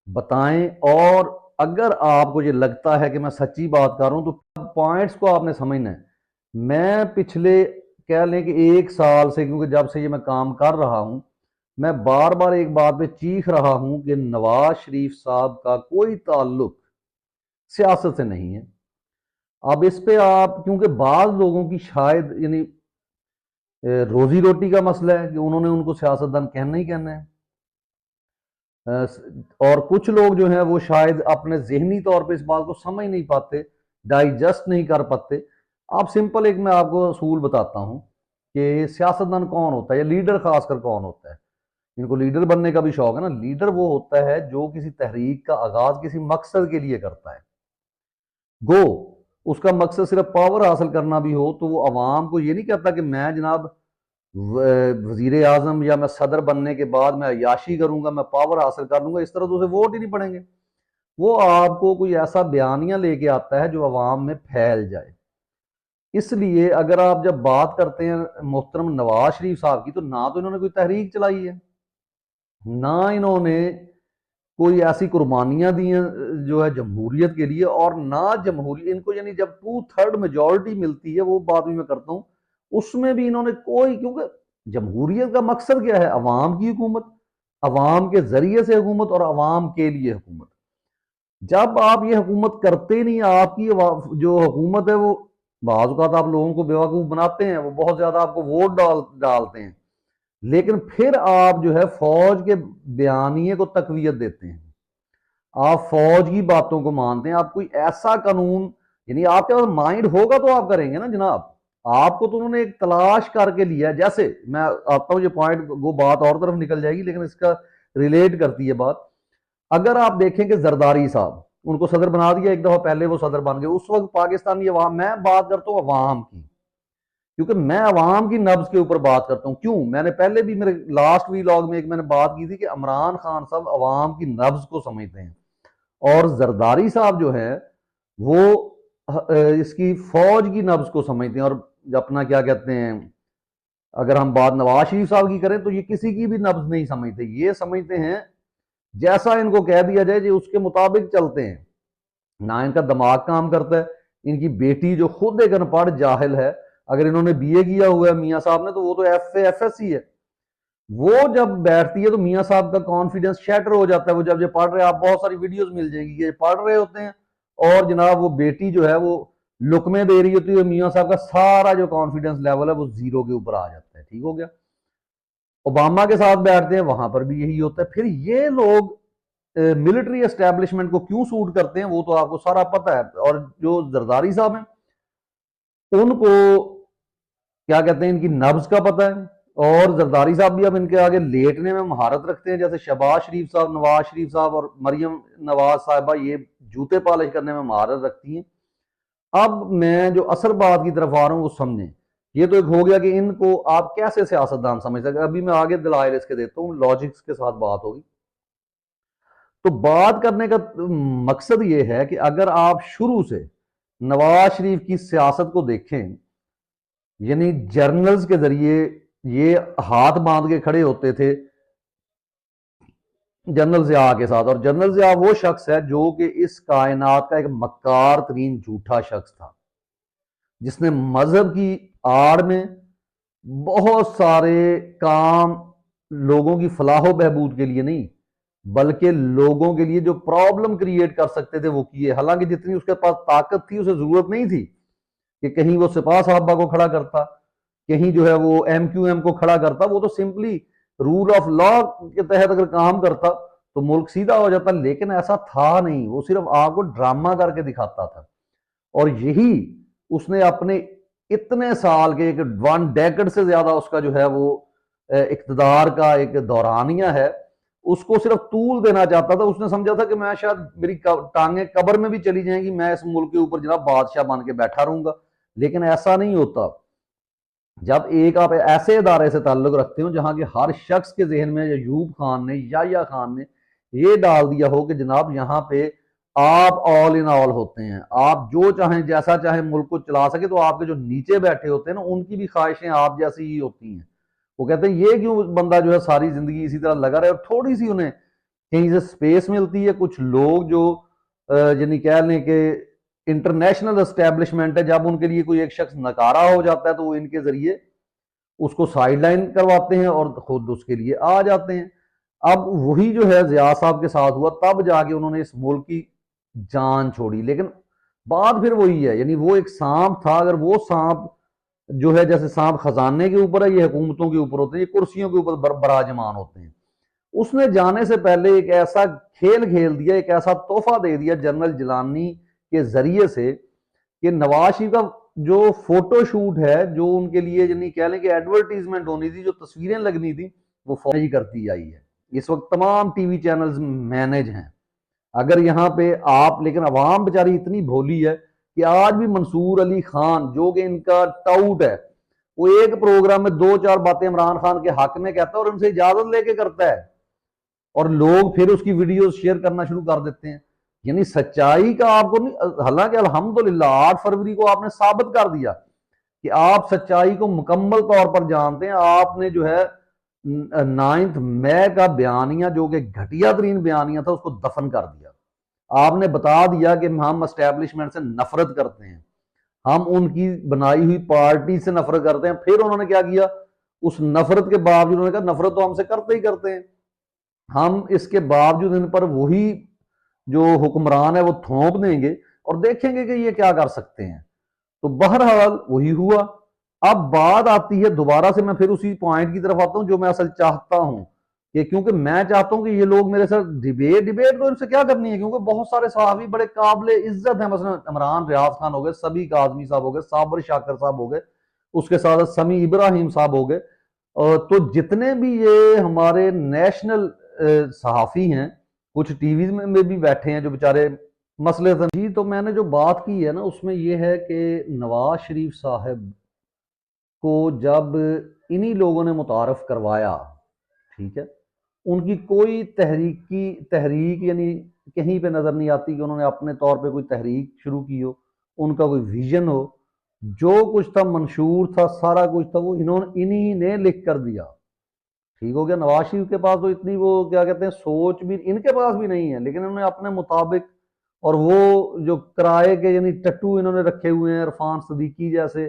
بتائیں، اور اگر آپ کو یہ لگتا ہے کہ میں سچی بات کر رہا ہوں تو پوائنٹس کو آپ نے سمجھنا ہے۔ میں پچھلے کہہ لیں کہ 1 سال سے، کیونکہ جب سے یہ میں کام کر رہا ہوں، میں بار بار ایک بات پہ چیخ رہا ہوں کہ نواز شریف صاحب کا کوئی تعلق سیاست سے نہیں ہے۔ اب اس پہ آپ، کیونکہ بعض لوگوں کی شاید یعنی روزی روٹی کا مسئلہ ہے کہ انہوں نے ان کو سیاستدان کہنا ہی کہنا ہے، اور کچھ لوگ جو ہیں وہ شاید اپنے ذہنی طور پہ اس بات کو سمجھ نہیں پاتے، ڈائجسٹ نہیں کر پاتے۔ آپ سمپل ایک میں آپ کو اصول بتاتا ہوں کہ سیاستدان کون ہوتا ہے یا لیڈر خاص کر کون ہوتا ہے۔ ان کو لیڈر بننے کا بھی شوق ہے نا۔ لیڈر وہ ہوتا ہے جو کسی تحریک کا آغاز کسی مقصد کے لیے کرتا ہے، گو اس کا مقصد صرف پاور حاصل کرنا بھی ہو تو وہ عوام کو یہ نہیں کہتا کہ میں جناب وزیر اعظم یا میں صدر بننے کے بعد میں عیاشی کروں گا، میں پاور حاصل کر لوں گا، اس طرح تو اسے ووٹ ہی نہیں پڑیں گے۔ وہ آپ کو کوئی ایسا بیانیہ لے کے آتا ہے جو عوام میں پھیل جائے۔ اس لیے اگر آپ جب بات کرتے ہیں محترم نواز شریف صاحب کی، تو نہ تو انہوں نے کوئی تحریک چلائی ہے، نہ انہوں نے کوئی ایسی قربانیاں دی ہیں جو ہے جمہوریت کے لیے، اور نہ جمہوریت ان کو یعنی جب 2/3 میجورٹی ملتی ہے، وہ بات بھی میں کرتا ہوں، اس میں بھی انہوں نے کوئی، کیونکہ جمہوریت کا مقصد کیا ہے؟ عوام کی حکومت، عوام کے ذریعے سے حکومت اور عوام کے لیے حکومت۔ جب آپ یہ حکومت کرتے نہیں، آپ کی جو حکومت ہے وہ بعض اوقات آپ لوگوں کو بیوقوف بناتے ہیں، وہ بہت زیادہ آپ کو ووٹ ڈالتے ہیں، لیکن پھر آپ جو ہے فوج کے بیانیے کو تقویت دیتے ہیں، آپ فوج کی باتوں کو مانتے ہیں۔ آپ کوئی ایسا قانون، یعنی آپ کے پاس مائنڈ ہوگا تو آپ کریں گے نا جناب۔ آپ کو تو انہوں نے ایک تلاش کر کے لیا ہے، جیسے میں آتا ہوں، یہ پوائنٹ وہ بات اور طرف نکل جائے گی لیکن اس کا ریلیٹ کرتی ہے بات۔ اگر آپ دیکھیں کہ زرداری صاحب، ان کو صدر بنا دیا ایک دفعہ، پہلے وہ صدر بن گئے، اس وقت پاکستانی عوام، میں بات کرتا ہوں عوام کی، کیونکہ میں عوام کی نبض کے اوپر بات کرتا ہوں۔ کیوں؟ میں نے پہلے بھی میرے لاسٹ ویلاگ میں ایک میں نے بات کی تھی کہ عمران خان صاحب عوام کی نبض کو سمجھتے ہیں، اور زرداری صاحب جو ہے وہ اس کی فوج کی نبض کو سمجھتے ہیں، اور اپنا کیا کہتے ہیں، اگر ہم بات نواز شریف صاحب کی کریں تو یہ کسی کی بھی نبض نہیں سمجھتے، یہ سمجھتے ہیں جیسا ان کو کہہ دیا جائے جو اس کے مطابق چلتے ہیں۔ نہ ان کا دماغ کام کرتا ہے۔ ان کی بیٹی جو خود ایک ان پڑھ جاہل ہے، اگر انہوں نے بی اے کیا ہوا ہے میاں صاحب نے، تو وہ تو ایف ایس سی ہے، وہ جب بیٹھتی ہے تو میاں صاحب کا کانفیڈنس شیٹر ہو جاتا ہے۔ وہ جب یہ پڑھ رہے ہیں، آپ بہت ساری ویڈیوز مل جائے گی، یہ پڑھ رہے ہوتے ہیں اور جناب وہ بیٹی جو ہے وہ لقمے دے رہی ہوتی ہے، میاں صاحب کا سارا جو کانفیڈنس لیول ہے وہ زیرو کے اوپر آ جاتا ہے۔ ٹھیک ہو گیا؟ اوباما کے ساتھ بیٹھتے ہیں، وہاں پر بھی یہی ہوتا ہے۔ پھر یہ لوگ ملٹری اسٹیبلشمنٹ کو کیوں سوٹ کرتے ہیں وہ تو آپ کو سارا پتہ ہے، اور جو زرداری صاحب ہیں ان کو کیا کہتے ہیں، ان کی نبض کا پتہ ہے، اور زرداری صاحب بھی اب ان کے آگے لیٹنے میں مہارت رکھتے ہیں، جیسے شہباز شریف صاحب، نواز شریف صاحب اور مریم نواز صاحبہ یہ جوتے پالش کرنے میں مہارت رکھتی ہیں۔ اب میں جو اصل بات کی طرف آ رہا ہوں وہ سمجھیں۔ یہ تو ایک ہو گیا کہ ان کو آپ کیسے سیاستدان سمجھ سکتے، ابھی میں آگے دلائل اس کے دیتا ہوں، لاجکس کے ساتھ بات ہوگی۔ تو بات کرنے کا مقصد یہ ہے کہ اگر آپ شروع سے نواز شریف کی سیاست کو دیکھیں، یعنی جرنلز کے ذریعے یہ ہاتھ باندھ کے کھڑے ہوتے تھے جنرل ضیاء کے ساتھ، اور جنرل ضیاء وہ شخص ہے جو کہ اس کائنات کا ایک مکار ترین جھوٹا شخص تھا، جس نے مذہب کی آڑ میں بہت سارے کام لوگوں کی فلاح و بہبود کے لیے نہیں بلکہ لوگوں کے لیے جو پرابلم کریٹ کر سکتے تھے وہ کیے۔ حالانکہ جتنی اس کے پاس طاقت تھی اسے ضرورت نہیں تھی کہ کہیں وہ سپاہ صحابہ کو کھڑا کرتا، کہیں جو ہے وہ ایم کیو ایم کو کھڑا کرتا، وہ تو سمپلی رول آف لا کے تحت اگر کام کرتا تو ملک سیدھا ہو جاتا، لیکن ایسا تھا نہیں، وہ صرف آپ کو ڈرامہ کر کے دکھاتا تھا۔ اور یہی اس نے اپنے اتنے سال کے 1 ڈیکڈ سے زیادہ اس کا جو ہے وہ اقتدار کا ایک دورانیہ ہے، اس کو صرف طول دینا چاہتا تھا۔ اس نے سمجھا تھا کہ میں شاید میری ٹانگیں قبر میں بھی چلی جائیں گی، میں اس ملک کے اوپر جناب بادشاہ بن کے بیٹھا رہوں گا، لیکن ایسا نہیں ہوتا۔ جب ایک آپ ایسے ادارے سے تعلق رکھتے ہو جہاں کے ہر شخص کے ذہن میں ایوب خان نے یا خان نے یہ ڈال دیا ہو کہ جناب یہاں پہ آپ آل ان آل ہوتے ہیں، آپ جو چاہیں جیسا چاہیں ملک کو چلا سکے، تو آپ کے جو نیچے بیٹھے ہوتے ہیں نا ان کی بھی خواہشیں آپ جیسی ہی ہوتی ہیں۔ وہ کہتے ہیں یہ کیوں بندہ جو ہے ساری زندگی اسی طرح لگا رہے، اور تھوڑی سی انہیں کہیں سے سپیس ملتی ہے، کچھ لوگ جو یعنی کہہ لیں کہ انٹرنیشنل اسٹیبلشمنٹ ہے، جب ان کے لیے کوئی ایک شخص نکارا ہو جاتا ہے تو وہ ان کے ذریعے اس کو سائڈ لائن کرواتے ہیں اور خود اس کے لیے آ جاتے ہیں۔ اب وہی جو ہے ضیاء صاحب کے ساتھ ہوا، تب جا کے انہوں نے اس ملک کی جان چھوڑی، لیکن بات پھر وہی ہے، یعنی وہ ایک سانپ تھا، اگر وہ سانپ جو ہے جیسے سانپ خزانے کے اوپر ہے، یہ حکومتوں کے اوپر ہوتے ہیں، یہ کرسیوں کے اوپر براجمان ہوتے ہیں۔ اس نے جانے سے پہلے ایک ایسا کھیل کھیل دیا، ایک ایسا تحفہ دے دیا جنرل جیلانی کے ذریعے سے کہ نواز شریف کا جو فوٹو شوٹ ہے، جو ان کے لیے یعنی کہہ لیں کہ ایڈورٹیزمنٹ ہونی تھی، جو تصویریں لگنی تھی، وہ فوج کرتی آئی ہے۔ اس وقت تمام ٹی وی چینلز مینج ہیں۔ اگر یہاں پہ آپ، لیکن عوام بیچاری اتنی بھولی ہے کہ آج بھی منصور علی خان جو کہ ان کا ٹاؤٹ ہے، وہ ایک پروگرام میں 2-4 باتیں عمران خان کے حق میں کہتا ہے اور ان سے اجازت لے کے کرتا ہے، اور لوگ پھر اس کی ویڈیوز شیئر کرنا شروع کر دیتے ہیں۔ یعنی سچائی کا آپ کو نہیں، حالانکہ الحمدللہ 8 فروری کو آپ نے ثابت کر دیا کہ آپ سچائی کو مکمل طور پر جانتے ہیں۔ آپ نے جو ہے 9 مئی کا بیانیہ جو کہ گھٹیا ترین بیانیہ تھا، اس کو دفن کر دیا۔ آپ نے بتا دیا کہ ہم اسٹیبلشمنٹ سے نفرت کرتے ہیں، ہم ان کی بنائی ہوئی پارٹی سے نفرت کرتے ہیں۔ پھر انہوں نے کیا کیا، اس نفرت کے باوجود انہوں نے کہا نفرت تو ہم سے کرتے ہی کرتے ہیں، ہم اس کے باوجود ان پر وہی جو حکمران ہے وہ تھوپ دیں گے اور دیکھیں گے کہ یہ کیا کر سکتے ہیں۔ تو بہرحال وہی ہوا۔ اب بات آتی ہے دوبارہ سے، میں پھر اسی پوائنٹ کی طرف آتا ہوں جو میں اصل چاہتا ہوں، کہ کیونکہ میں چاہتا ہوں کہ یہ لوگ میرے ساتھ ڈیبیٹ تو ان سے کیا کرنی ہے، کیونکہ بہت سارے صحافی بڑے قابل عزت ہیں، مثلا عمران ریاض خان ہو گئے، سبی کاظمی صاحب ہو گئے، صابر شاکر صاحب ہو گئے، اس کے ساتھ سمیع ابراہیم صاحب ہو گئے، تو جتنے بھی یہ ہمارے نیشنل صحافی ہیں، کچھ ٹی ویز میں بھی بیٹھے ہیں جو بیچارے مسئلے تھے جی۔ تو میں نے جو بات کی ہے نا، اس میں یہ ہے کہ نواز شریف صاحب کو جب انہی لوگوں نے متعارف کروایا، ٹھیک ہے، ان کی کوئی تحریک یعنی کہیں پہ نظر نہیں آتی کہ انہوں نے اپنے طور پہ کوئی تحریک شروع کی ہو، ان کا کوئی ویژن ہو۔ جو کچھ تھا منشور تھا، سارا کچھ تھا، وہ انہی نے لکھ کر دیا۔ ٹھیک ہو گیا، نواز شریف کے پاس تو اتنی وہ کیا کہتے ہیں سوچ بھی ان کے پاس بھی نہیں ہے، لیکن انہوں نے اپنے مطابق، اور وہ جو کرائے کے یعنی ٹٹو انہوں نے رکھے ہوئے ہیں عرفان صدیقی جیسے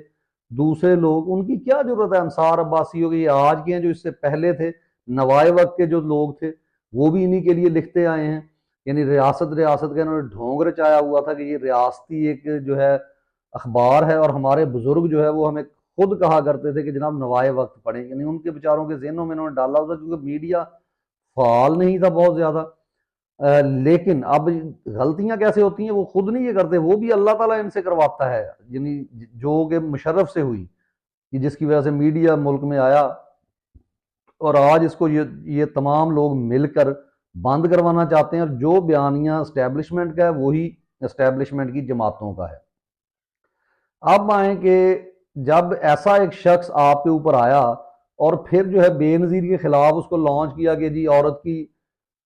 دوسرے لوگ، ان کی کیا ضرورت ہے؟ انصار عباسی ہو گئی، یہ آج کے ہیں، جو اس سے پہلے تھے نوائے وقت کے جو لوگ تھے وہ بھی انہی کے لیے لکھتے آئے ہیں۔ یعنی ریاست کا انہوں نے ڈھونگ رچایا ہوا تھا کہ یہ ریاستی ایک جو ہے اخبار ہے، اور ہمارے بزرگ جو ہے وہ ہمیں خود کہا کرتے تھے کہ جناب نوائے وقت پڑھیں، یعنی ان کے بیچاروں کے ذہنوں میں انہوں نے ڈالا ہوتا، کیونکہ میڈیا فعال نہیں تھا بہت زیادہ۔ لیکن اب غلطیاں کیسے ہوتی ہیں، وہ خود نہیں یہ کرتے، وہ بھی اللہ تعالیٰ ان سے کرواتا ہے، یعنی جو کہ مشرف سے ہوئی کہ جس کی وجہ سے میڈیا ملک میں آیا، اور آج اس کو یہ تمام لوگ مل کر بند کروانا چاہتے ہیں، اور جو بیانیہ اسٹیبلشمنٹ کا ہے وہی اسٹیبلشمنٹ کی جماعتوں کا ہے۔ اب آئیں کہ جب ایسا ایک شخص آپ کے اوپر آیا اور پھر جو ہے بے نظیر کے خلاف اس کو لانچ کیا کہ جی عورت کی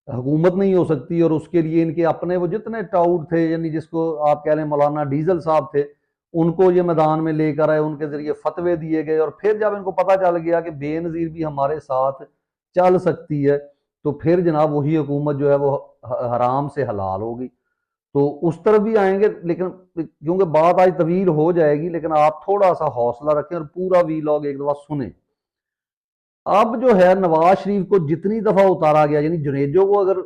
حکومت نہیں ہو سکتی، اور اس کے لیے ان کے اپنے وہ جتنے ٹاؤٹ تھے، یعنی جس کو آپ کہہ لیں مولانا ڈیزل صاحب تھے، ان کو یہ میدان میں لے کر آئے، ان کے ذریعے فتوے دیے گئے، اور پھر جب ان کو پتہ چل گیا کہ بے نظیر بھی ہمارے ساتھ چل سکتی ہے، تو پھر جناب وہی حکومت جو ہے وہ حرام سے حلال ہوگی۔ تو اس طرف بھی آئیں گے، لیکن کیونکہ بات آج طویل ہو جائے گی، لیکن آپ تھوڑا سا حوصلہ رکھیں اور پورا ویلاگ ایک دفعہ سنیں۔ اب جو ہے نواز شریف کو جتنی دفعہ اتارا گیا، یعنی جنیجو کو اگر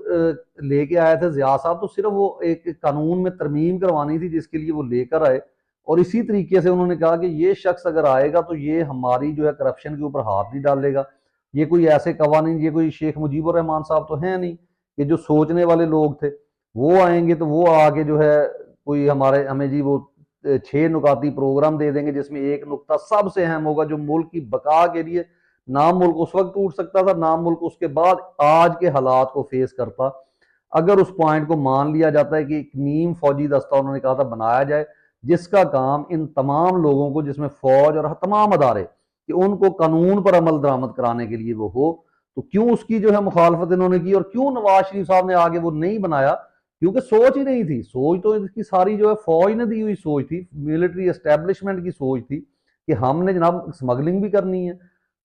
لے کے آئے تھے ضیاء صاحب، تو صرف وہ ایک قانون میں ترمیم کروانی تھی جس کے لیے وہ لے کر آئے، اور اسی طریقے سے انہوں نے کہا کہ یہ شخص اگر آئے گا تو یہ ہماری جو ہے کرپشن کے اوپر ہاتھ نہیں ڈالے گا۔ یہ کوئی ایسے قوانین، یہ کوئی شیخ مجیب الرحمان صاحب تو ہیں نہیں کہ جو سوچنے والے لوگ تھے، وہ آئیں گے تو وہ آگے جو ہے کوئی ہمیں جی وہ 6 نکاتی پروگرام دے دیں گے، جس میں ایک نکتہ سب سے اہم ہوگا جو ملک کی بقا کے لیے، نام ملک اس وقت ٹوٹ سکتا تھا، نام ملک اس کے بعد آج کے حالات کو فیس کرتا، اگر اس پوائنٹ کو مان لیا جاتا ہے کہ ایک نیم فوجی دستہ انہوں نے کہا تھا بنایا جائے، جس کا کام ان تمام لوگوں کو، جس میں فوج اور تمام ادارے، کہ ان کو قانون پر عمل درآمد کرانے کے لیے وہ ہو۔ تو کیوں اس کی جو ہے مخالفت انہوں نے کی، اور کیوں نواز شریف صاحب نے آگے وہ نہیں بنایا؟ کیونکہ سوچ ہی نہیں تھی، سوچ تو اس کی ساری جو ہے فوج نے دی ہوئی سوچ تھی، ملٹری اسٹیبلشمنٹ کی سوچ تھی کہ ہم نے جناب اسمگلنگ بھی کرنی ہے،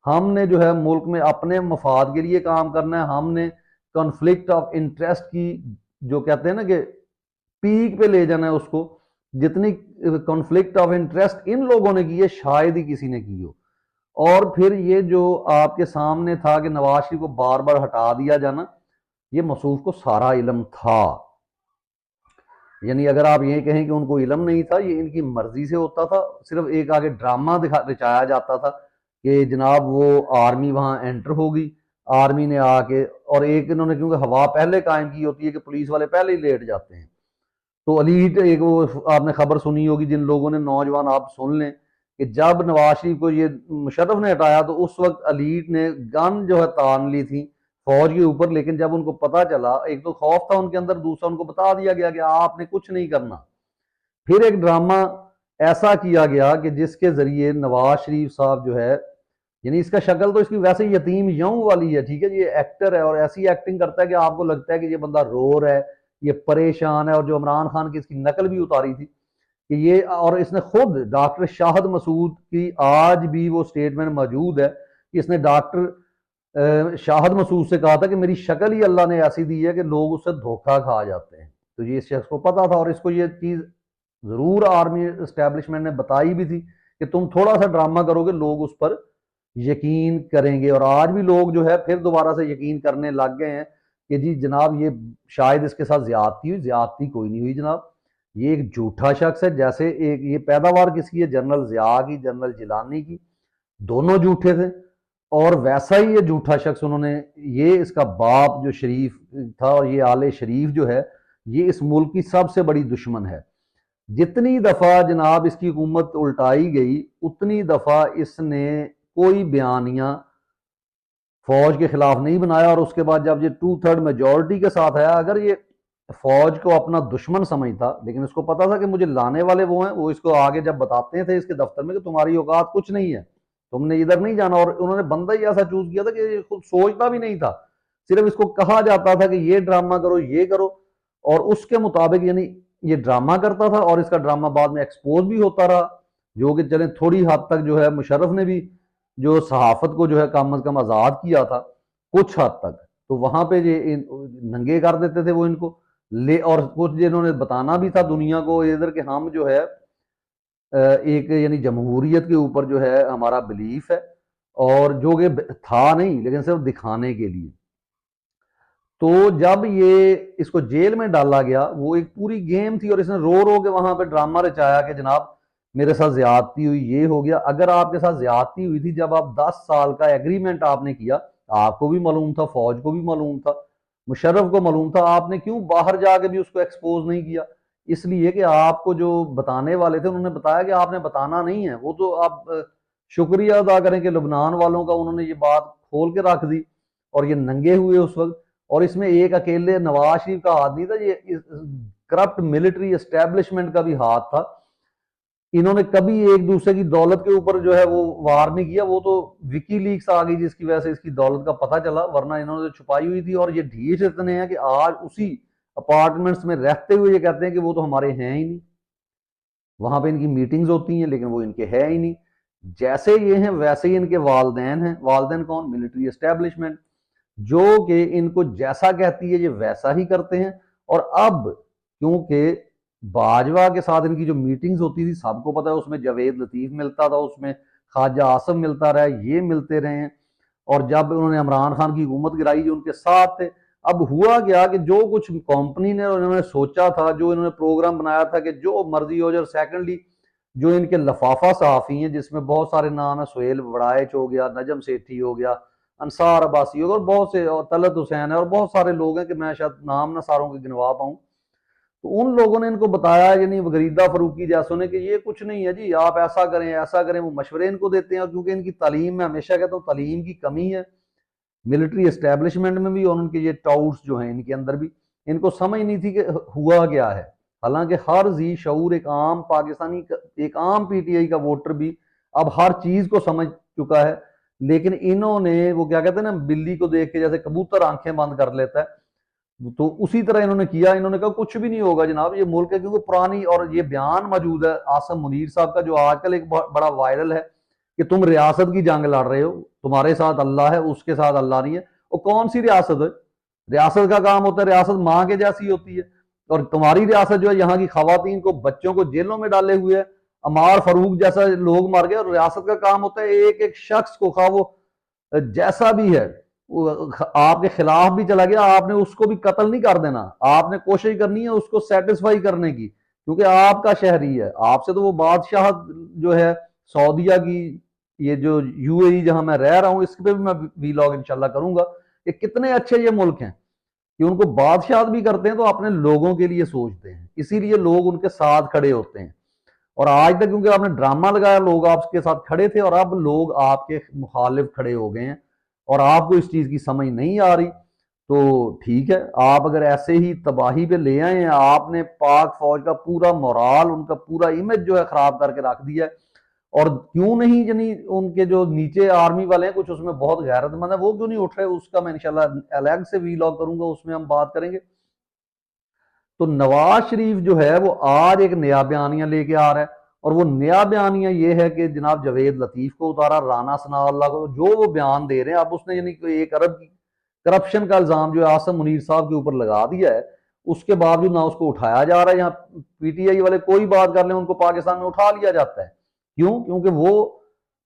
ہم نے جو ہے ملک میں اپنے مفاد کے لیے کام کرنا ہے، ہم نے کانفلکٹ آف انٹرسٹ کی جو کہتے ہیں نا کہ پیک پہ لے جانا ہے اس کو، جتنی کانفلکٹ آف انٹرسٹ ان لوگوں نے کی ہے شاید ہی کسی نے کی ہو۔ اور پھر یہ جو آپ کے سامنے تھا کہ نواز شریف کو بار بار ہٹا دیا جانا، یہ موصوف کو سارا علم تھا، یعنی اگر آپ یہ کہیں کہ ان کو علم نہیں تھا، یہ ان کی مرضی سے ہوتا تھا، صرف ایک آگے ڈرامہ رچایا جاتا تھا کہ جناب وہ آرمی وہاں انٹر ہوگی، آرمی نے آ کے، اور ایک انہوں نے کیونکہ ہوا پہلے قائم کی ہوتی ہے کہ پولیس والے پہلے ہی لیٹ جاتے ہیں، تو ایلیٹ ایک وہ آپ نے خبر سنی ہوگی، جن لوگوں نے نوجوان آپ سن لیں کہ جب نواز شریف کو یہ مشرف نے ہٹایا تو اس وقت ایلیٹ نے گن جو ہے تان لی تھی فوج کے اوپر، لیکن جب ان کو پتا چلا، ایک تو خوف تھا ان کے اندر، دوسرا ان کو بتا دیا گیا کہ آپ نے کچھ نہیں کرنا۔ پھر ایک ڈرامہ ایسا کیا گیا کہ جس کے ذریعے نواز شریف صاحب جو ہے، یعنی اس کا شکل تو اس کی ویسے یتیم یوں والی ہے، ٹھیک ہے، یہ ایکٹر ہے اور ایسی ایکٹنگ کرتا ہے کہ آپ کو لگتا ہے کہ یہ بندہ رو رہا ہے، یہ پریشان ہے، اور جو عمران خان کی اس کی نقل بھی اتاری تھی کہ یہ، اور اس نے خود ڈاکٹر شاہد مسعود کی آج بھی وہ سٹیٹمنٹ موجود ہے کہ اس نے ڈاکٹر شاہد مسعود سے کہا تھا کہ میری شکل ہی اللہ نے ایسی دی ہے کہ لوگ اس سے دھوکہ کھا جاتے ہیں، تو یہ اس شخص کو پتا تھا، اور اس کو یہ چیز ضرور آرمی اسٹیبلشمنٹ نے بتائی بھی تھی کہ تم تھوڑا سا ڈرامہ کرو گے لوگ اس پر یقین کریں گے، اور آج بھی لوگ جو ہے پھر دوبارہ سے یقین کرنے لگ گئے ہیں کہ جی جناب یہ شاید اس کے ساتھ زیادتی ہوئی، زیادتی کوئی نہیں ہوئی جناب، یہ ایک جھوٹا شخص ہے، جیسے ایک یہ پیداوار کس کی ہے، جنرل ضیاء کی، جنرل جیلانی کی، دونوں جھوٹے تھے، اور ویسا ہی یہ جھوٹا شخص انہوں نے، یہ اس کا باپ جو شریف تھا، اور یہ آل شریف جو ہے یہ اس ملک کی سب سے بڑی دشمن ہے، جتنی دفعہ جناب اس کی حکومت الٹائی گئی اتنی دفعہ اس نے کوئی بیانیہ فوج کے خلاف نہیں بنایا، اور اس کے بعد جب یہ 2/3 میجورٹی کے ساتھ آیا، اگر یہ فوج کو اپنا دشمن سمجھتا، لیکن اس کو پتا تھا کہ مجھے لانے والے وہ ہیں، وہ اس کو آگے جب بتاتے تھے اس کے دفتر میں کہ تمہاری اوقات کچھ نہیں ہے، تم نے ادھر نہیں جانا، اور انہوں نے بندہ ہی ایسا چوز کیا تھا کہ یہ خود سوچتا بھی نہیں تھا، صرف اس کو کہا جاتا تھا کہ یہ ڈرامہ کرو، یہ کرو، اور اس کے مطابق یعنی یہ ڈرامہ کرتا تھا، اور اس کا ڈرامہ بعد میں ایکسپوز بھی ہوتا رہا، جو کہ چلیں تھوڑی حد تک جو ہے مشرف نے بھی جو صحافت کو جو ہے کم از کم آزاد کیا تھا کچھ حد تک، تو وہاں پہ یہ ننگے کر دیتے تھے وہ ان کو لے، اور کچھ جنہوں نے بتانا بھی تھا دنیا کو ادھر کہ ہم جو ہے ایک یعنی جمہوریت کے اوپر جو ہے ہمارا بلیف ہے، اور جو کہ تھا نہیں لیکن صرف دکھانے کے لیے۔ تو جب یہ اس کو جیل میں ڈالا گیا، وہ ایک پوری گیم تھی، اور اس نے رو رو کے وہاں پہ ڈرامہ رچایا کہ جناب میرے ساتھ زیادتی ہوئی، یہ ہو گیا۔ اگر آپ کے ساتھ زیادتی ہوئی تھی جب آپ 10 سال کا ایگریمنٹ آپ نے کیا، آپ کو بھی معلوم تھا، فوج کو بھی معلوم تھا، مشرف کو معلوم تھا، آپ نے کیوں باہر جا کے بھی اس کو ایکسپوز نہیں کیا؟ اس لیے کہ آپ کو جو بتانے والے تھے انہوں نے بتایا کہ آپ نے بتانا نہیں ہے، وہ تو آپ شکریہ ادا کریں کہ لبنان والوں کا انہوں نے یہ بات کھول کے رکھ دی، اور یہ ننگے ہوئے اس وقت، اور اس میں ایک اکیلے نواز شریف کا ہاتھ نہیں تھا، یہ کرپٹ ملٹری اسٹیبلشمنٹ کا بھی ہاتھ تھا، انہوں نے کبھی ایک دوسرے کی دولت کے اوپر جو ہے وہ وار نہیں کیا، وہ تو وکی لیکس آ گئی جس کی وجہ سے اس کی دولت کا پتہ چلا، ورنہ انہوں نے چھپائی ہوئی تھی، اور یہ ڈھیٹ اتنے ہیں کہ آج اسی اپارٹمنٹس میں رہتے ہوئے یہ کہتے ہیں کہ وہ تو ہمارے ہیں ہی نہیں، وہاں پہ ان کی میٹنگز ہوتی ہیں لیکن وہ ان کے ہے ہی نہیں، جیسے یہ ہیں ویسے ہی ان کے والدین ہیں، والدین کون؟ ملٹری اسٹیبلشمنٹ، جو کہ ان کو جیسا کہتی ہے یہ ویسا ہی کرتے ہیں، اور اب کیونکہ باجوہ کے ساتھ ان کی جو میٹنگز ہوتی تھی سب کو پتا ہے، اس میں جاوید لطیف ملتا تھا، اس میں خواجہ آصف ملتا رہا، یہ ملتے رہے ہیں، اور جب انہوں نے عمران خان کی حکومت گرائی جو ان کے ساتھ تھے، اب ہوا گیا کہ جو کچھ کمپنی نے انہوں نے سوچا تھا، جو انہوں نے پروگرام بنایا تھا کہ جو مرضی ہو جائے، اور سیکنڈلی جو ان کے لفافہ صحافی ہیں جس میں بہت سارے نام ہیں، سہیل وڑائچ ہو گیا، نجم سیٹھی ہو گیا، انصار عباسی ہو گیا، اور بہت سے، اور طلعت حسین ہے، اور بہت سارے لوگ ہیں کہ میں شاید نام نہ ساروں کے گنوا پاؤں، تو ان لوگوں نے ان کو بتایا، یعنی غریدہ فروقی جیسوں نے، کہ یہ کچھ نہیں ہے جی، آپ ایسا کریں ایسا کریں، وہ مشورے ان کو دیتے ہیں، اور کیونکہ ان کی تعلیم، میں ہمیشہ کہتا ہوں تعلیم کی کمی ہے ملٹری اسٹیبلشمنٹ میں بھی، اور ان کے یہ ٹاؤٹس جو ہیں ان کے اندر بھی، ان کو سمجھ نہیں تھی کہ ہوا کیا ہے، حالانکہ ہر ذی شعور ایک عام پاکستانی، ایک عام پی ٹی آئی کا ووٹر بھی اب ہر چیز کو سمجھ چکا ہے، لیکن انہوں نے وہ کیا کہتے ہیں نا، بلی کو دیکھ کے جیسے کبوتر آنکھیں بند کر لیتا ہے، تو اسی طرح انہوں نے کیا، انہوں نے کہا کچھ بھی نہیں ہوگا جناب، یہ ملک ہے، کیونکہ پرانی، اور یہ بیان موجود ہے عاصم منیر صاحب کا جو آج کل ایک بڑا وائرل ہے کہ تم ریاست کی جنگ لڑ رہے ہو، تمہارے ساتھ اللہ ہے، اس کے ساتھ اللہ نہیں ہے، وہ کون سی ریاست ہے؟ ریاست کا کام ہوتا ہے, ریاست ماں کے جیسی ہوتی ہے, اور تمہاری ریاست جو ہے یہاں کی خواتین کو, بچوں کو جیلوں میں ڈالے ہوئے ہے, عمار فاروق جیسا لوگ مار گئے, اور ریاست کا کام ہوتا ہے ایک ایک شخص کو, خواہ وہ جیسا بھی ہے, آپ کے خلاف بھی چلا گیا, آپ نے اس کو بھی قتل نہیں کر دینا, آپ نے کوشش کرنی ہے اس کو سیٹسفائی کرنے کی, کیونکہ آپ کا شہری ہے. آپ سے تو وہ بادشاہ جو ہے سعودیہ کی, یہ جو یو اے ای جہاں میں رہ رہا ہوں, اس پہ بھی میں ویلاگ انشاءاللہ کروں گا کہ کتنے اچھے یہ ملک ہیں کہ ان کو بادشاہ بھی کرتے ہیں تو اپنے لوگوں کے لیے سوچتے ہیں, اسی لیے لوگ ان کے ساتھ کھڑے ہوتے ہیں. اور آج تک کیونکہ آپ نے ڈرامہ لگایا, لوگ آپ کے ساتھ کھڑے تھے, اور اب لوگ آپ کے مخالف کھڑے ہو گئے ہیں, اور آپ کو اس چیز کی سمجھ نہیں آ رہی. تو ٹھیک ہے, آپ اگر ایسے ہی تباہی پہ لے آئے ہیں, آپ نے پاک فوج کا پورا مورال, ان کا پورا امیج جو ہے خراب کر کے رکھ دیا ہے. اور کیوں نہیں, یعنی ان کے جو نیچے آرمی والے ہیں کچھ اس میں بہت غیرت مند ہے, وہ کیوں نہیں اٹھ رہے, اس کا میں انشاءاللہ الگ سے ویلاگ کروں گا, اس میں ہم بات کریں گے. تو نواز شریف جو ہے وہ آج ایک نیا بیانیہ لے کے آ رہا ہے, اور وہ نیا بیانیہ یہ ہے کہ جناب جاوید لطیف کو اتارا, رانا ثناء اللہ کو, جو وہ بیان دے رہے ہیں. اب اس نے یعنی 1 ارب کی کرپشن کا الزام جو ہے عاصم منیر صاحب کے اوپر لگا دیا ہے, اس کے باوجود نہ اس کو اٹھایا جا رہا ہے. یہاں پی ٹی آئی والے کوئی بات کر لیں, ان کو پاکستان میں اٹھا لیا جاتا ہے. کیوں؟ کیونکہ وہ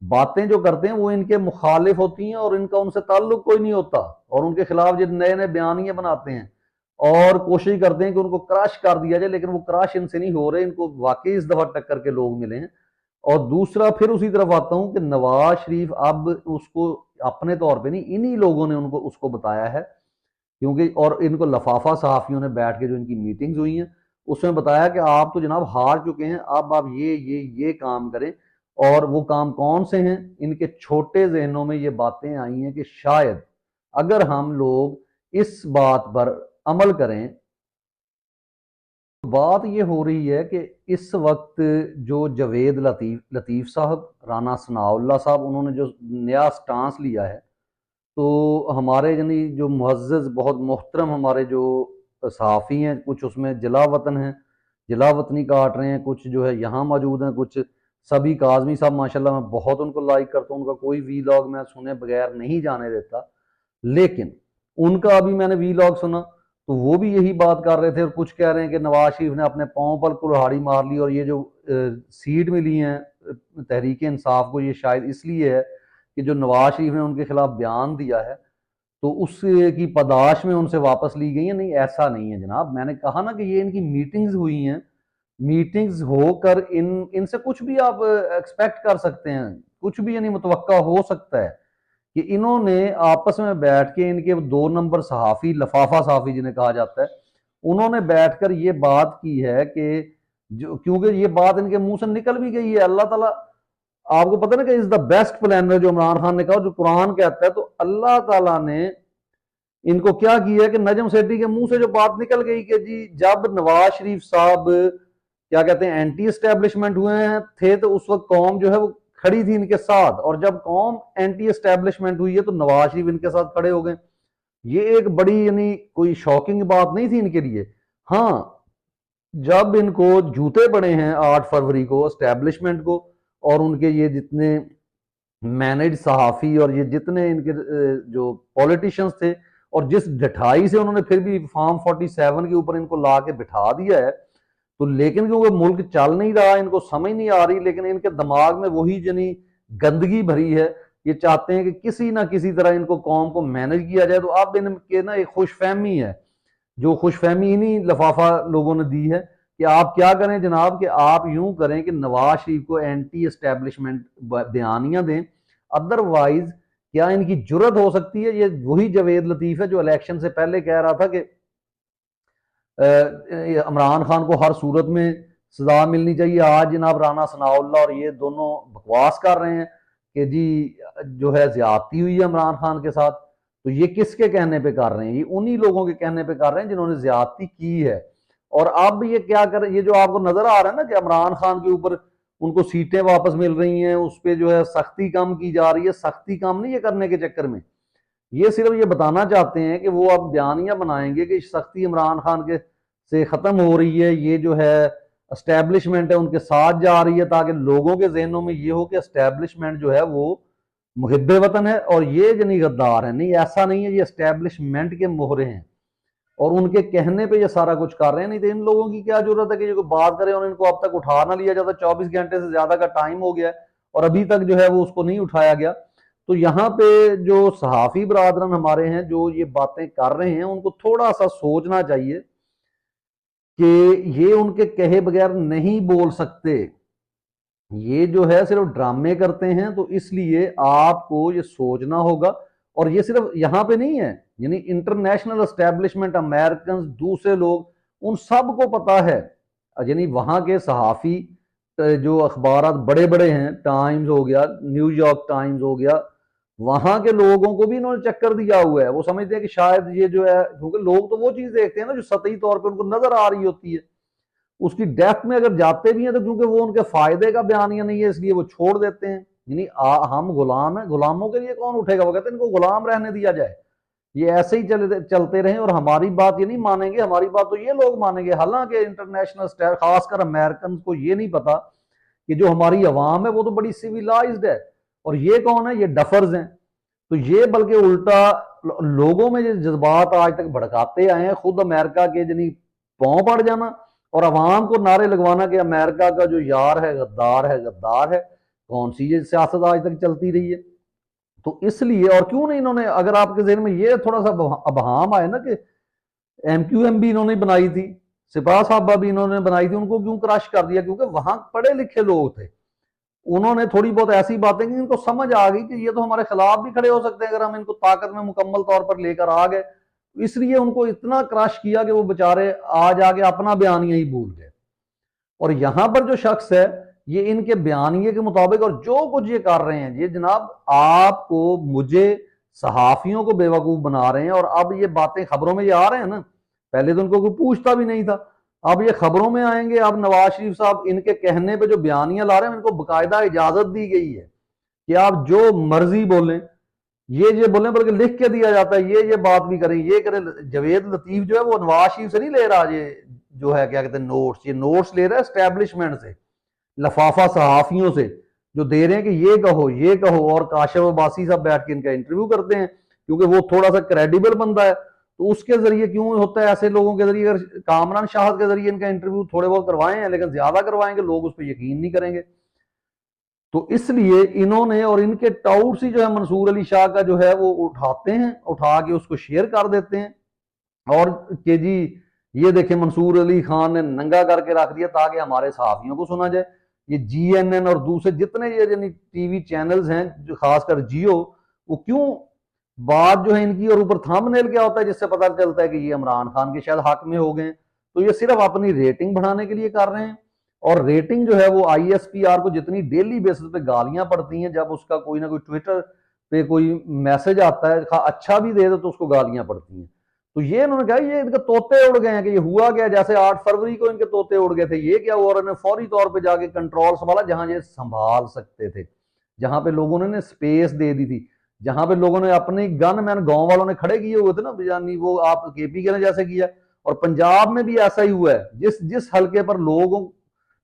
باتیں جو کرتے ہیں وہ ان کے مخالف ہوتی ہیں, اور ان کا ان سے تعلق کوئی نہیں ہوتا, اور ان کے خلاف جو نئے نئے بیانیے بناتے ہیں اور کوشش کرتے ہیں کہ ان کو کراش کر دیا جائے, لیکن وہ کراش ان سے نہیں ہو رہے, ان کو واقعی اس دفعہ ٹکر کے لوگ ملے ہیں. اور دوسرا پھر اسی طرف آتا ہوں کہ نواز شریف اب اس کو اپنے طور پہ نہیں, انہی لوگوں نے ان کو اس کو بتایا ہے, کیونکہ اور ان کو لفافہ صحافیوں نے بیٹھ کے جو ان کی میٹنگز ہوئی ہیں اس میں بتایا کہ آپ تو جناب ہار چکے ہیں, اب آپ یہ کام کریں. اور وہ کام کون سے ہیں؟ ان کے چھوٹے ذہنوں میں یہ باتیں آئی ہیں کہ شاید اگر ہم لوگ اس بات پر عمل کریں. بات یہ ہو رہی ہے کہ اس وقت جو جاوید لطیف صاحب, رانا ثناء اللہ صاحب, انہوں نے جو نیا سٹانس لیا ہے, تو ہمارے یعنی جو معزز بہت محترم ہمارے جو صحافی ہیں, کچھ اس میں جلا وطن ہیں, جلا وطنی کاٹ رہے ہیں, کچھ جو ہے یہاں موجود ہیں, کچھ سبھی کاظمی صاحب ماشاءاللہ میں بہت ان کو لائک کرتا ہوں, ان کا کوئی ویلاگ میں سنے بغیر نہیں جانے دیتا, لیکن ان کا ابھی میں نے ویلاگ سنا تو وہ بھی یہی بات کر رہے تھے, اور کچھ کہہ رہے ہیں کہ نواز شریف نے اپنے پاؤں پر کلہاڑی مار لی, اور یہ جو سیٹ ملی ہیں تحریک انصاف کو, یہ شاید اس لیے ہے کہ جو نواز شریف نے ان کے خلاف بیان دیا ہے تو اس کی پاداش میں ان سے واپس لی گئی ہیں. نہیں, ایسا نہیں ہے جناب, میں نے کہا نا کہ یہ ان کی میٹنگز ہوئی ہیں, میٹنگز ہو کر ان سے کچھ بھی آپ ایکسپیکٹ کر سکتے ہیں, کچھ بھی یعنی متوقع ہو سکتا ہے کہ انہوں نے آپس میں بیٹھ کے, ان کے 2 نمبر صحافی, لفافہ صحافی جنہیں کہا جاتا ہے, انہوں نے بیٹھ کر یہ بات کی ہے کہ کیونکہ یہ بات ان کے منہ سے نکل بھی گئی ہے, اللہ تعالیٰ آپ کو پتہ نا کہ از دا بیسٹ پلانر, جو عمران خان نے کہا, جو قرآن کہتا ہے, تو اللہ تعالیٰ نے ان کو کیا کیا ہے کہ نجم سیٹھی کے منہ سے جو بات نکل گئی کہ جی جب نواز شریف صاحب کیا کہتے ہیں اینٹی اسٹیبلشمنٹ ہوئے ہیں تھے, تو اس وقت قوم جو ہے وہ کھڑی تھی ان کے ساتھ, اور جب قوم اینٹی اسٹیبلشمنٹ ہوئی ہے تو نواز شریف ان کے ساتھ کھڑے ہو گئے. یہ ایک بڑی یعنی کوئی شاکنگ بات نہیں تھی ان کے لیے. ہاں, جب ان کو جوتے پڑے ہیں 8 فروری کو اسٹیبلشمنٹ کو, اور ان کے یہ جتنے مینج صحافی اور یہ جتنے ان کے جو پولیٹیشنز تھے, اور جس ڈٹھائی سے انہوں نے پھر بھی فارم 47 کے اوپر ان کو لا کے بٹھا دیا ہے, تو لیکن کیونکہ ملک چل نہیں رہا, ان کو سمجھ نہیں آ رہی, لیکن ان کے دماغ میں وہی یعنی گندگی بھری ہے, یہ چاہتے ہیں کہ کسی نہ کسی طرح ان کو قوم کو مینج کیا جائے. تو اب ان کے نا ایک خوش فہمی ہے, جو خوش فہمی انہی لفافہ لوگوں نے دی ہے کہ آپ کیا کریں جناب, کہ آپ یوں کریں کہ نواز شریف کو اینٹی اسٹیبلشمنٹ بیانیاں دیں, ادروائز کیا ان کی جرت ہو سکتی ہے. یہ وہی جاوید لطیف ہے جو الیکشن سے پہلے کہہ رہا تھا کہ عمران خان کو ہر صورت میں سزا ملنی چاہیے. آج جناب رانا ثناء اللہ اور یہ دونوں بکواس کر رہے ہیں کہ جی جو ہے زیادتی ہوئی ہے عمران خان کے ساتھ. تو یہ کس کے کہنے پہ کر رہے ہیں؟ یہ انہی لوگوں کے کہنے پہ کر رہے ہیں جنہوں نے زیادتی کی ہے. اور اب یہ کیا کر, یہ جو آپ کو نظر آ رہا ہے نا کہ عمران خان کے اوپر ان کو سیٹیں واپس مل رہی ہیں, اس پہ جو ہے سختی کم کی جا رہی ہے. سختی کم نہیں یہ کرنے کے چکر میں, یہ صرف یہ بتانا چاہتے ہیں کہ وہ اب بیانیاں بنائیں گے کہ سختی عمران خان کے سے ختم ہو رہی ہے, یہ جو ہے اسٹیبلشمنٹ ہے ان کے ساتھ جا رہی ہے, تاکہ لوگوں کے ذہنوں میں یہ ہو کہ اسٹیبلشمنٹ جو ہے وہ محب وطن ہے اور یہ جنی غدار ہے. نہیں, ایسا نہیں ہے, یہ اسٹیبلشمنٹ کے مہرے ہیں. اور ان کے کہنے پہ یہ سارا کچھ کر رہے ہیں. نہیں تو ان لوگوں کی کیا ضرورت ہے کہ یہ کوئی بات کرے اور ان کو اب تک اٹھا نہ لیا جاتا. 24 گھنٹے سے زیادہ کا ٹائم ہو گیا ہے اور ابھی تک جو ہے وہ اس کو نہیں اٹھایا گیا. تو یہاں پہ جو صحافی برادران ہمارے ہیں جو یہ باتیں کر رہے ہیں ان کو تھوڑا سا سوچنا چاہیے کہ یہ ان کے کہے بغیر نہیں بول سکتے. یہ جو ہے صرف ڈرامے کرتے ہیں. تو اس لیے آپ کو یہ سوچنا ہوگا. اور یہ صرف یہاں پہ نہیں ہے, یعنی انٹرنیشنل اسٹیبلشمنٹ, امریکنز, دوسرے لوگ, ان سب کو پتا ہے. یعنی وہاں کے صحافی جو اخبارات بڑے بڑے ہیں, ٹائمز ہو گیا, نیو یارک ٹائمز ہو گیا, وہاں کے لوگوں کو بھی انہوں نے چکر دیا ہوا ہے. وہ سمجھتے ہیں کہ شاید یہ جو ہے, کیونکہ لوگ تو وہ چیز دیکھتے ہیں نا جو سطحی طور پہ ان کو نظر آ رہی ہوتی ہے. اس کی ڈیپتھ میں اگر جاتے بھی ہیں تو کیونکہ وہ ان کے فائدے کا بیانیہ نہیں ہے اس لیے وہ چھوڑ دیتے ہیں. یعنی ہم غلام ہیں, غلاموں کے لیے کون اٹھے گا؟ وہ کہتے ہیں ان کو غلام رہنے دیا جائے, یہ ایسے ہی چلتے رہیں اور ہماری بات یہ نہیں مانیں گے. ہماری بات تو یہ لوگ مانیں گے. حالانکہ انٹرنیشنل خاص کر امریکن کو یہ نہیں پتا کہ جو ہماری عوام ہے وہ تو بڑی سیویلائزڈ ہے, اور یہ کون ہے؟ یہ ڈفرز ہیں. تو یہ بلکہ الٹا لوگوں میں یہ جذبات آج تک بھڑکاتے آئے ہیں. خود امریکہ کے جنی پاؤں پڑ جانا اور عوام کو نعرے لگوانا کہ امریکہ کا جو یار ہے غدار ہے, غدار ہے. کون سی یہ سیاست آج تک چلتی رہی ہے؟ تو اس لیے, اور کیوں نہیں انہوں نے, اگر آپ کے ذہن میں یہ تھوڑا سا ابہام آئے نا کہ ایم کیو ایم بھی انہوں نے بنائی تھی, سپاہ صاحبہ بھی انہوں نے بنائی تھی, ان کو کیوں کرش کر دیا؟ کیونکہ وہاں پڑھے لکھے لوگ تھے. انہوں نے تھوڑی بہت ایسی باتیں کی ان کو سمجھ آ گئی کہ یہ تو ہمارے خلاف بھی کھڑے ہو سکتے ہیں اگر ہم ان کو طاقت میں مکمل طور پر لے کر آ گئے. اس لیے ان کو اتنا کرش کیا کہ وہ بےچارے آج آ کے اپنا بیانیہ ہی بھول گئے. اور یہاں پر جو شخص ہے یہ ان کے بیانیے کے مطابق اور جو کچھ یہ کر رہے ہیں, یہ جناب آپ کو, مجھے, صحافیوں کو بے وقوف بنا رہے ہیں. اور اب یہ باتیں خبروں میں یہ آ رہے ہیں نا, پہلے تو ان کو کوئی پوچھتا بھی نہیں تھا, اب یہ خبروں میں آئیں گے. اب نواز شریف صاحب ان کے کہنے پہ جو بیانیاں لا رہے ہیں ان کو باقاعدہ اجازت دی گئی ہے کہ آپ جو مرضی بولیں, یہ بولیں, بلکہ لکھ کے دیا جاتا ہے یہ بات بھی کریں, یہ کریں. جوید لطیف جو ہے وہ نواز شریف سے نہیں لے رہا, یہ جو ہے کیا کہتے ہیں نوٹس, یہ نوٹس لے رہا ہے اسٹیبلشمنٹ سے, لفافہ صحافیوں سے جو دے رہے ہیں کہ یہ کہو یہ کہو. اور کاشف عباسی صاحب بیٹھ کے ان کا انٹرویو کرتے ہیں کیونکہ وہ تھوڑا سا کریڈیبل بندہ ہے. تو اس کے ذریعے کیوں ہوتا ہے ایسے لوگوں کے ذریعے, اگر کامران شاہد کے ذریعے ان کا انٹرویو تھوڑے بہت کروائے ہیں لیکن زیادہ کروائیں گے لوگ اس پہ یقین نہیں کریں گے. تو اس لیے انہوں نے, اور ان کے ٹاؤٹ سی جو ہے منصور علی شاہ کا جو ہے وہ اٹھاتے ہیں, اٹھا کے اس کو شیئر کر دیتے ہیں. اور کہ جی یہ دیکھیں منصور علی خان نے ننگا کر کے رکھ دیا تاکہ ہمارے صحافیوں کو سنا جائے. یہ جی این این اور دوسرے جتنے یہ ٹی وی چینلز ہیں جو خاص کر جیو, وہ کیوں بات جو ہے ان کی, اور اوپر تھامب نیل کیا ہوتا ہے جس سے پتہ چلتا ہے کہ یہ عمران خان کے شاید حق میں ہو گئے. تو یہ صرف اپنی ریٹنگ بڑھانے کے لیے کر رہے ہیں. اور ریٹنگ جو ہے وہ آئی ایس پی آر کو جتنی ڈیلی بیسس پہ گالیاں پڑتی ہیں, جب اس کا کوئی نہ کوئی ٹویٹر پہ کوئی میسج آتا ہے اچھا بھی دے دو تو اس کو گالیاں پڑتی ہیں. تو یہ انہوں نے کہا یہ ان کے طوطے اڑ گئے ہیں کہ یہ ہوا گیا, جیسے 8 فروری کو ان کے طوطے اڑ گئے تھے, یہ کیا ہوا, اور انہوں نے فوری طور پہ جا کے کنٹرول سنبھالا جہاں یہ سنبھال سکتے تھے, جہاں پہ لوگوں نے سپیس دے دی تھی, جہاں پہ لوگوں نے اپنی گن مین گاؤں والوں نے کھڑے کیے ہوئے تھے نا, یعنی وہ آپ کے پی کے نے جیسے کیا. اور پنجاب میں بھی ایسا ہی ہوا ہے, جس حلقے پر لوگوں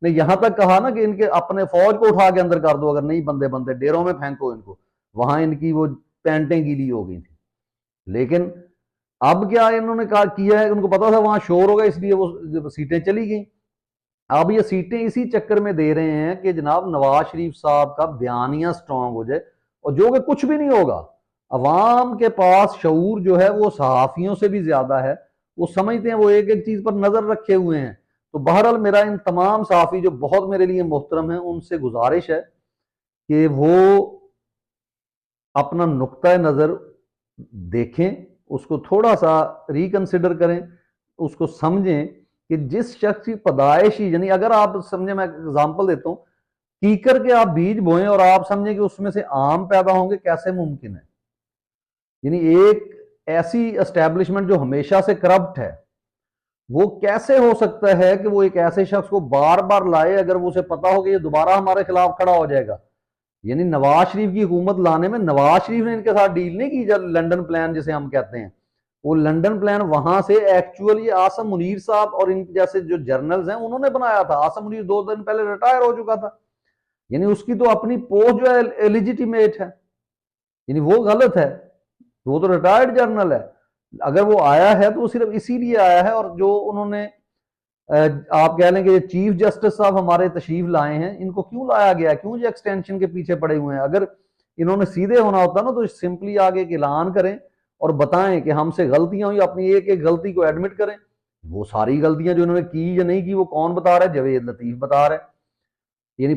نے یہاں تک کہا نا کہ ان کے اپنے فوج کو اٹھا کے اندر کر دو, اگر نہیں بندے ڈیروں میں پھینکو ان کو, وہاں ان کی وہ پینٹیں گیلی ہو گئی تھی. لیکن اب کیا انہوں نے کیا ہے, ان کو پتا تھا وہاں شور ہوگا اس لیے وہ سیٹیں چلی گئیں. اب یہ سیٹیں اسی چکر میں دے رہے ہیں کہ جناب نواز شریف صاحب کا بیانیہ سٹرونگ ہو جائے, اور جو کہ کچھ بھی نہیں ہوگا. عوام کے پاس شعور جو ہے وہ صحافیوں سے بھی زیادہ ہے, وہ سمجھتے ہیں, وہ ایک ایک چیز پر نظر رکھے ہوئے ہیں. تو بہرحال میرا ان تمام صحافی جو بہت میرے لیے محترم ہیں ان سے گزارش ہے کہ وہ اپنا نقطہ نظر دیکھیں, اس کو تھوڑا سا ریکنسیڈر کریں, اس کو سمجھیں کہ جس شخص کی پیدائشی, یعنی اگر آپ سمجھیں, میں اگزامپل دیتا ہوں, کیکر کے آپ بیج بوئیں اور آپ سمجھیں کہ اس میں سے آم پیدا ہوں گے, کیسے ممکن ہے؟ یعنی ایک ایسی اسٹیبلشمنٹ جو ہمیشہ سے کرپٹ ہے, وہ کیسے ہو سکتا ہے کہ وہ ایک ایسے شخص کو بار بار لائے اگر وہ اسے پتا ہو کہ یہ دوبارہ ہمارے خلاف کھڑا ہو جائے گا؟ یعنی نواز شریف کی حکومت لانے میں نواز شریف نے ان کے ساتھ ڈیل نہیں کی, جب لنڈن پلان جسے ہم کہتے ہیں, وہ لنڈن پلان وہاں سے ایکچولی آصم منیر صاحب اور ان جیسے جو جرنلز ہیں انہوں نے بنایا تھا. آصم منیر 2 دن پہلے ریٹائر ہو چکا تھا, یعنی اس کی تو اپنی پوسٹ جو ہے ایلیجیٹیمیٹ ہے, یعنی وہ غلط ہے, وہ تو ریٹائرڈ جرنل ہے. اگر وہ آیا ہے تو وہ صرف اسی لیے آیا ہے، اور جو انہوں نے آپ کہہ لیں کہ چیف جسٹس صاحب ہمارے تشریف لائے ہیں، ان کو کیوں لایا گیا ہے، کیوں جو ایکسٹینشن کے پیچھے پڑے ہوئے ہیں؟ اگر انہوں نے سیدھے ہونا ہوتا نا تو سمپلی آگے ایک اعلان کریں اور بتائیں کہ ہم سے غلطیاں ہوئی، اپنی ایک ایک غلطی کو ایڈمٹ کریں۔ وہ ساری غلطیاں جو انہوں نے کی یا نہیں کی وہ کون بتا رہا ہے؟ جوید لطیف بتا رہا ہے۔ یعنی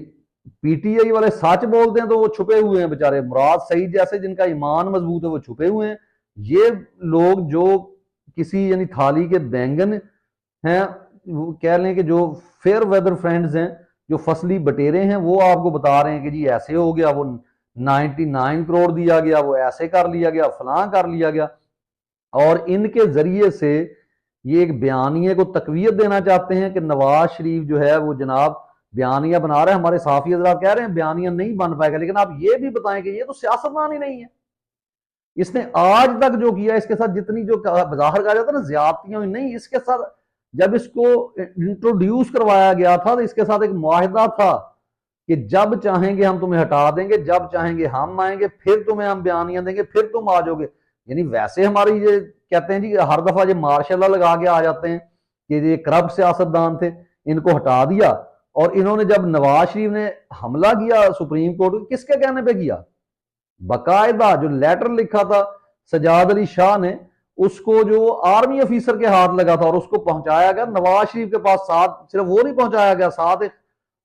پی ٹی آئی والے سچ بولتے ہیں تو وہ چھپے ہوئے ہیں بےچارے، مراد سعید جیسے جن کا ایمان مضبوط ہے وہ چھپے ہوئے ہیں۔ یہ لوگ جو کسی یعنی تھالی کے بینگن ہیں، وہ کہہ لیں کہ جو فیئر ویدر فرینڈز ہیں، جو فصلی بٹیرے ہیں، وہ آپ کو بتا رہے ہیں کہ جی ایسے ہو گیا، وہ 99 کروڑ دیا گیا، وہ ایسے کر لیا گیا، فلاں کر لیا گیا، اور ان کے ذریعے سے یہ ایک بیانیے کو تقویت دینا چاہتے ہیں کہ نواز شریف جو ہے وہ جناب بیانیہ بنا رہے ہیں۔ ہمارے صحافی حضرات کہہ رہے ہیں بیانیہ نہیں بن پائے گا، لیکن آپ یہ بھی بتائیں کہ یہ تو سیاستدان ہی نہیں ہے۔ اس نے آج تک جو کیا، اس کے ساتھ جتنی جو بظاہر کہا جاتا ہے نا زیادتیاں نہیں، اس کے ساتھ جب اس کو انٹروڈیوس کروایا گیا تھا تو اس کے ساتھ ایک معاہدہ تھا کہ جب چاہیں گے ہم تمہیں ہٹا دیں گے، جب چاہیں گے ہم آئیں گے، پھر تمہیں ہم بیانیاں دیں گے، پھر تم آ جاؤ گے۔ یعنی ویسے ہماری یہ کہتے ہیں جی ہر دفعہ یہ ماشاء اللہ لگا کے آ جاتے ہیں کہ یہ کرپٹ سیاستدان تھے، ان کو ہٹا دیا۔ اور انہوں نے جب نواز شریف نے حملہ کیا سپریم کورٹ، کس کے کہنے پہ کیا؟ باقاعدہ جو لیٹر لکھا تھا سجاد علی شاہ نے، اس کو جو آرمی افیسر کے ہاتھ لگا تھا اور اس کو پہنچایا گیا نواز شریف کے پاس، ساتھ صرف وہ نہیں پہنچایا گیا، ساتھ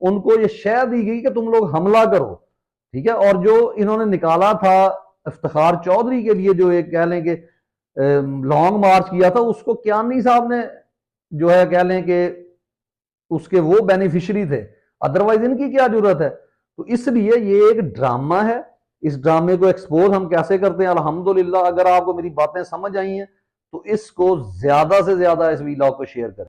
ان کو یہ شے دی گئی کہ تم لوگ حملہ کرو، ٹھیک ہے۔ اور جو انہوں نے نکالا تھا افتخار چودھری کے لیے، جو ایک کہہ لیں کہ لانگ مارچ کیا تھا، اس کو کیانی صاحب نے جو ہے کہہ لیں کہ اس کے وہ بینیفیشری تھے، ادروائز ان کی کیا ضرورت ہے؟ تو اس لیے یہ ایک ڈرامہ ہے۔ اس ڈرامے کو ایکسپوز ہم کیسے کرتے ہیں؟ الحمدللہ اگر آپ کو میری باتیں سمجھ آئی ہیں تو اس کو زیادہ سے زیادہ اس ویلاگ کو شیئر کریں۔